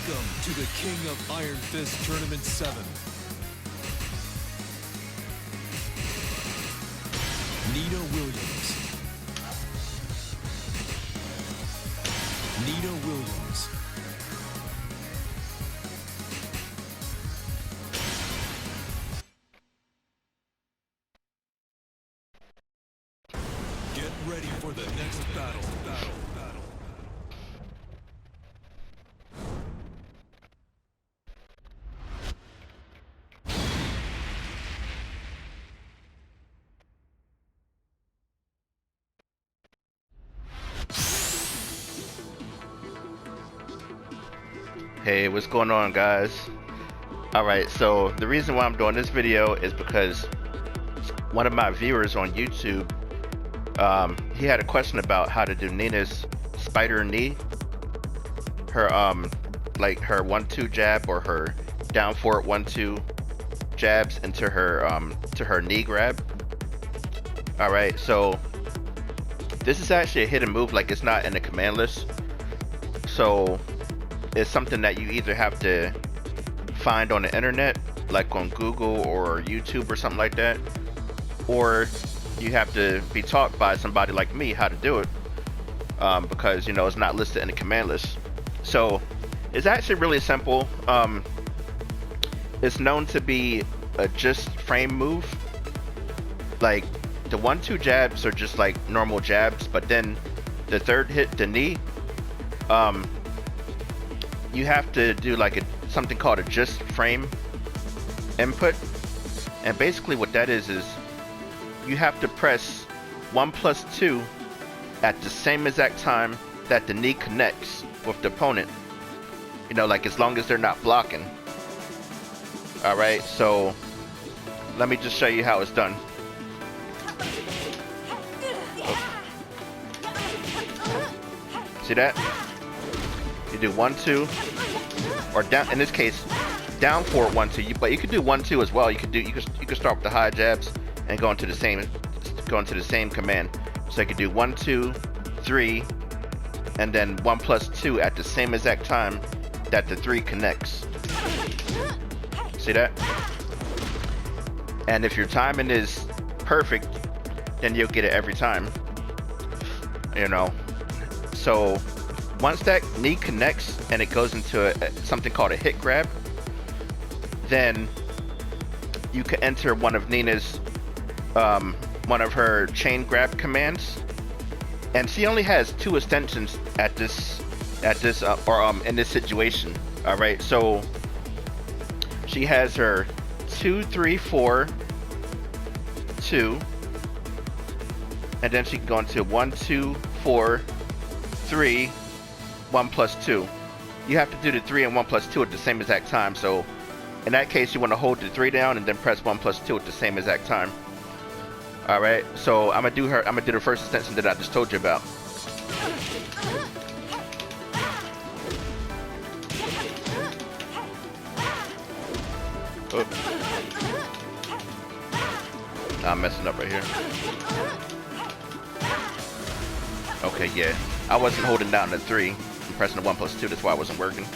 Welcome to the King of Iron Fist Tournament 7. Nina Williams. Nina Williams. Get ready for the next battle. Hey, what's going on, guys? Alright, so the reason why I'm doing this video is because one of my viewers on YouTube, he had a question about how to do Nina's spider knee. Her like her 1-2 jab or her down forward 1-2 jabs into her to her knee grab. Alright, so this is actually a hidden move, like it's not in the command list. So it's something that you either have to find on the internet, like on Google or YouTube or something like that, or you have to be taught by somebody like me how to do it, because you know it's not listed in the command list. So it's actually really simple. It's known to be a just frame move. Like the 1-2 jabs are just like normal jabs, but then the third hit, the knee, you have to do like something called a just frame input, and basically what that is you have to press 1+2 at the same exact time that the knee connects with the opponent, you know, like as long as they're not blocking. Alright, so let me just show you how it's done. See that? You do 1-2, or down. In this case, down forward 1-2. But you could do 1-2 as well. You could start with the high jabs and go into the same command. So you could do 1-2, 3, and then 1+2 at the same exact time that the 3 connects. See that? And if your timing is perfect, then you'll get it every time. You know. So once that knee connects and it goes into something called a hit grab, then you can enter one of Nina's, one of her chain grab commands, and she only has 2 extensions in this situation. All right, so she has her 2, 3, 4, 2, and then she can go into 1, 2, 4, 3. 1+2. You have to do the 3 and 1+2 at the same exact time. So in that case, you want to hold the 3 down and then press 1+2 at the same exact time. All right. So I'm gonna do the first extension that I just told you about. Oops. I'm messing up right here. Okay, yeah. I wasn't holding down the 3. I'm pressing the 1+2, that's why it wasn't working.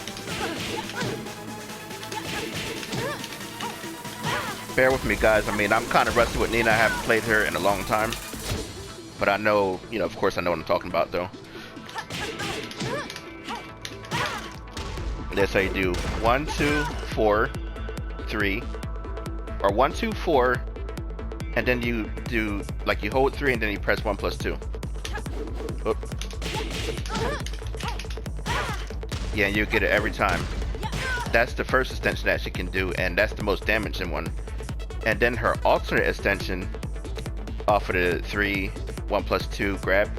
Bear with me, guys. I mean, I'm kind of rusty with Nina. I haven't played her in a long time. But I know, you know, of course I know what I'm talking about, though. That's how you do 1, 2, 4, 3. Or 1, 2, 4. And then you do, like, you hold 3 and then you press 1+2. Oop. Yeah, you get it every time. That's the first extension that she can do, and that's the most damaging one. And then her alternate extension off of the 3, 1+2 grab,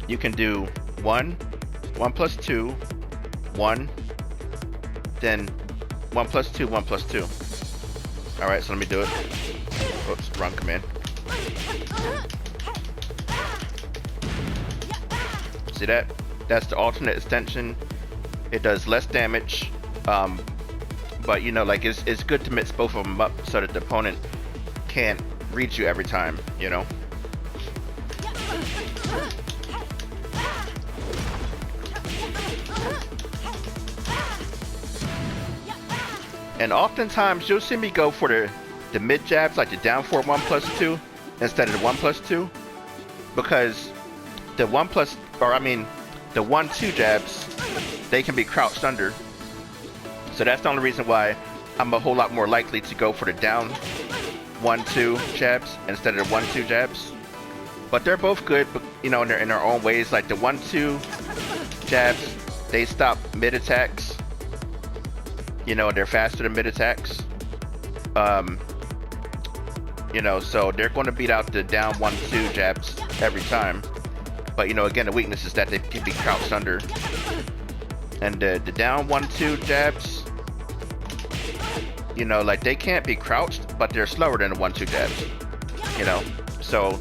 you can do 1, 1+2, 1, then 1+2, 1+2. Alright, so let me do it. Oops, wrong command. See that? That's the alternate extension. It does less damage, but you know, like it's good to mix both of them up so that the opponent can't reach you every time, you know. And oftentimes you'll see me go for the mid jabs, like the down forward 1+2 instead of the 1+2, because the the 1-2 jabs, they can be crouched under. So that's the only reason why I'm a whole lot more likely to go for the down 1-2 jabs instead of the 1-2 jabs. But they're both good, you know, in their own ways. Like the 1-2 jabs, they stop mid attacks. You know, they're faster than mid attacks. You know, so they're going to beat out the down 1-2 jabs every time. But you know, again, the weakness is that they can be crouched under. And the down 1-2 jabs, you know, like they can't be crouched, but they're slower than the 1-2 jabs. You know, so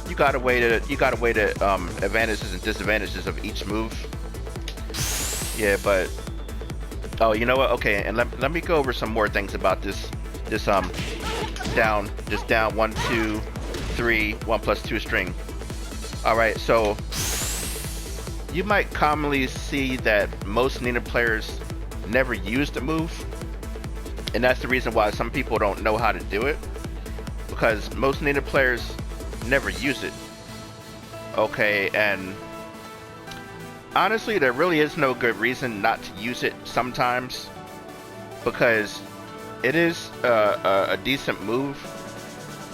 you gotta weigh the advantages and disadvantages of each move. Yeah, but oh, you know what? Okay, and let me go over some more things about this down 1-2-3 1+2 string. All right, so you might commonly see that most Nina players never use the move, and that's the reason why some people don't know how to do it, because most Nina players never use it. Okay, and honestly, there really is no good reason not to use it sometimes, because it is a decent move.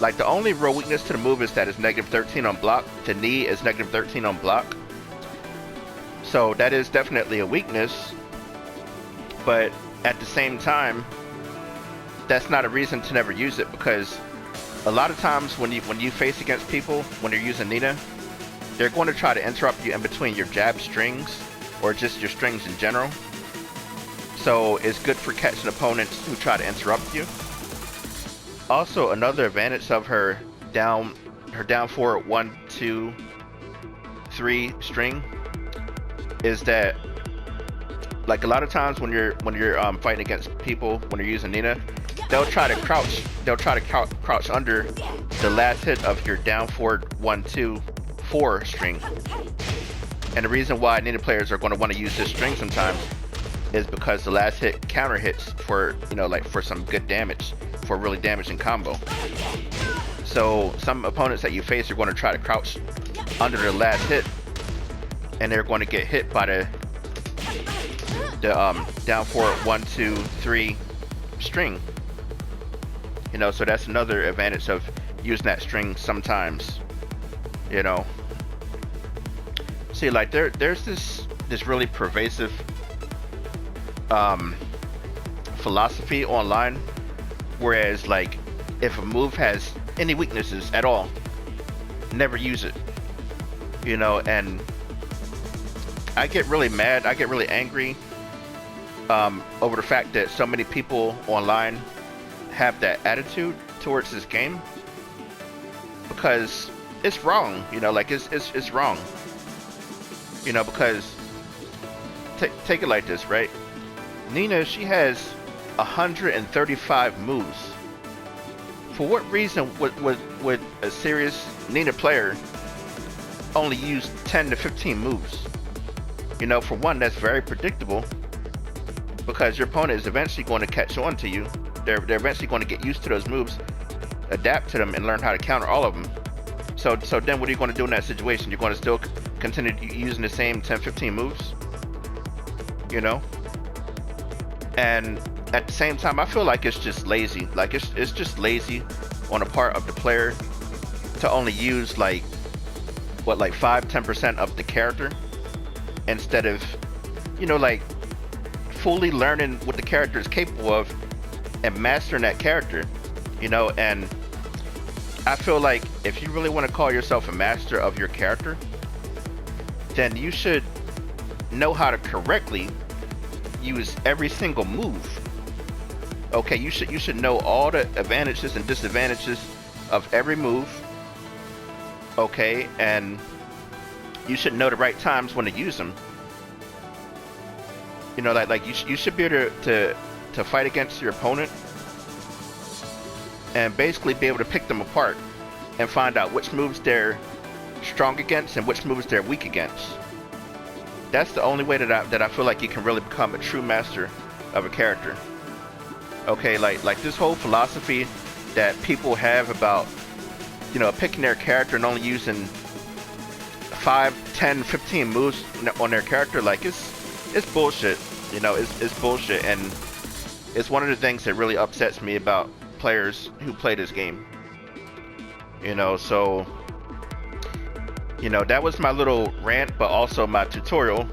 Like the only real weakness to the move is that it's -13 on block. The knee is -13 on block. So that is definitely a weakness. But at the same time, that's not a reason to never use it, because a lot of times when you face against people, when you're using Nina, they're going to try to interrupt you in between your jab strings, or just your strings in general. So it's good for catching opponents who try to interrupt you. Also, another advantage of her down forward 1-2-3 string is that, like, a lot of times when you're fighting against people, when you're using Nina, they'll try to crouch under the last hit of your down forward 1-2-4 string. And the reason why Nina players are going to want to use this string sometimes is because the last hit counter hits for, you know, like for some good damage, for a really damaging combo. So some opponents that you face are going to try to crouch under the last hit, and they're going to get hit by the down forward 1-2-3 string. You know, so that's another advantage of using that string sometimes. You know, see, like there's this really pervasive philosophy online, whereas like if a move has any weaknesses at all, never use it. You know, and I get really mad, I get really angry over the fact that so many people online have that attitude towards this game, because it's wrong. You know, like it's wrong. You know, because take it like this, right? Nina, she has 135 moves. For what reason would a serious Nina player only use 10 to 15 moves? You know, for one, that's very predictable, because your opponent is eventually going to catch on to you. They're eventually going to get used to those moves, adapt to them, and learn how to counter all of them. So then what are you going to do in that situation? You're going to still continue using the same 10-15 moves? You know? And at the same time, I feel like it's just lazy. Like it's just lazy on the part of the player to only use like 5-10% of the character, instead of, you know, like fully learning what the character is capable of and mastering that character. You know, and I feel like if you really want to call yourself a master of your character, then you should know how to correctly use every single move. Okay, you should know all the advantages and disadvantages of every move. Okay, and you should know the right times when to use them. You know, like you should be able to fight against your opponent and basically be able to pick them apart and find out which moves they're strong against and which moves they're weak against. That's the only way that I feel like you can really become a true master of a character. Okay, like this whole philosophy that people have about, you know, picking their character and only using 5, 10, 15 moves on their character, like it's bullshit. You know, it's bullshit, and it's one of the things that really upsets me about players who play this game. You know, so, you know, that was my little rant, but also my tutorial,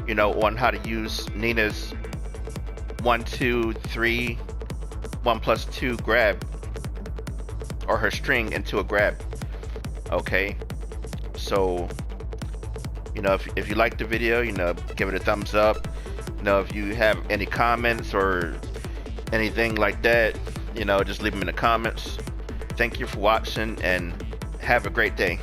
you know, on how to use Nina's 1, 2, 3, 1+2 grab, or her string into a grab. Okay, so, you know, if you like the video, you know, give it a thumbs up. You know, if you have any comments or anything like that, you know, just leave them in the comments. Thank you for watching, and have a great day.